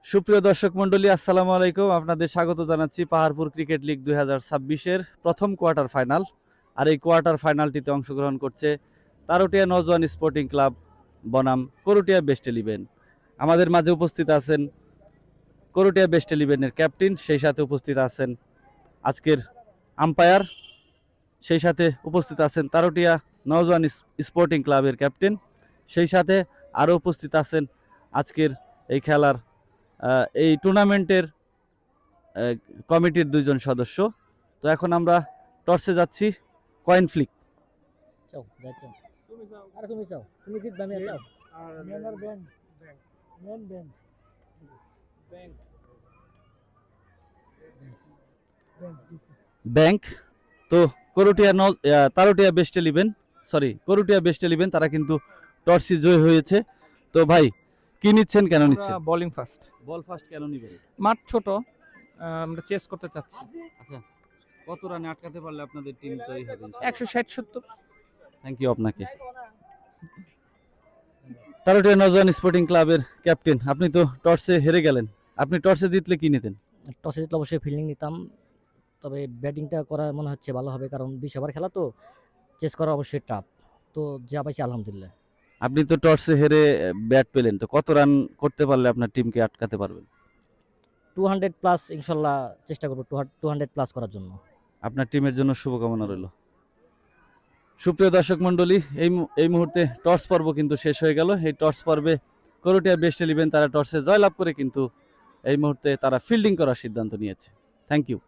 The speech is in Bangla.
সুপ্রিয় দর্শক মণ্ডলী, আসসালামু আলাইকুম। আপনাদের স্বাগত জানাচ্ছি পাহাড়পুর ক্রিকেট লিগ 2026-এর প্রথম কোয়ার্টার ফাইনাল। আর এই কোয়ার্টার ফাইনালটিতে অংশগ্রহণ করছে তারুটিয়া নওজোয়ান স্পোর্টিং ক্লাব বনাম করুটিয়া বেস্ট ইলেভেন। আমাদের মাঝে উপস্থিত আছেন করুটিয়া বেস্ট ইলেভেনের ক্যাপ্টেন, সেই সাথে উপস্থিত আছেন আজকের আম্পায়ার, সেই সাথে উপস্থিত আছেন তারুটিয়া নওজোয়ান স্পোর্টিং ক্লাবের ক্যাপ্টেন, সেই সাথে আরও উপস্থিত আছেন আজকের এই খেলার এই টুর্নামেন্টের কমিটির দুইজন সদস্য। তো এখন আমরা টর্চে যাচ্ছি, কয়েন ফ্লিক। চাও ব্যাট চাও আরে তুমি চাও, তুমি জিতবে আমি চাও আর মেন আর ব্যাংক মেন ব্যাংক ব্যাংক ব্যাংক। তো তারুটিয়া বেস্ট ইলেভেন, করুটিয়া বেস্ট ইলেভেন তারা কিন্তু টর্চে জয় হয়েছে। তো ভাই, কি নিচ্ছেন, কেন নিচ্ছেন? Bowling first. বল ফার্স্ট কেন নিবেন? মাঠ ছোট, আমরা চেস করতে চাচ্ছি। আচ্ছা, কত রানে আটকাতে পারলে আপনাদের টিম জয়ী হবে? 160-70। থ্যাংক ইউ আপনাকে। তারুটিয়া নওজোয়ান স্পোর্টিং ক্লাবের ক্যাপ্টেন, আপনি তো টর্চে হেরে গেলেন, আপনি টর্চে জিতলে কি নিতেন? টসে জিতলে অবশ্যই ফিল্ডিং নিতাম, তবে ব্যাটিংটা করা মনে হচ্ছে ভালো হবে, কারণ 20 ওভার খেলা তো চেস করা অবশ্যই টাফ। তো যা পাইছি আলহামদুলিল্লাহ। আপনি তো টর্চে হেরে ব্যাট পেলেন, তো কত রান করতে পারলে আপনার টিমকে আটকাতে পারবেন? 200 প্লাস ইনশাল্লাহ চেষ্টা করবো 200 প্লাস করার জন্য। আপনার টিমের জন্য শুভকামনা রইল। সুপ্রিয় দর্শক মণ্ডলী, এই মুহূর্তে টর্চ পর্ব কিন্তু শেষ হয়ে গেল। এই টর্চ পর্বে করুটিয়া বেস্ট ইলেভেন তারা টর্চে জয়লাভ করে কিন্তু এই মুহূর্তে তারা ফিল্ডিং করার সিদ্ধান্ত নিয়েছে। Thank you.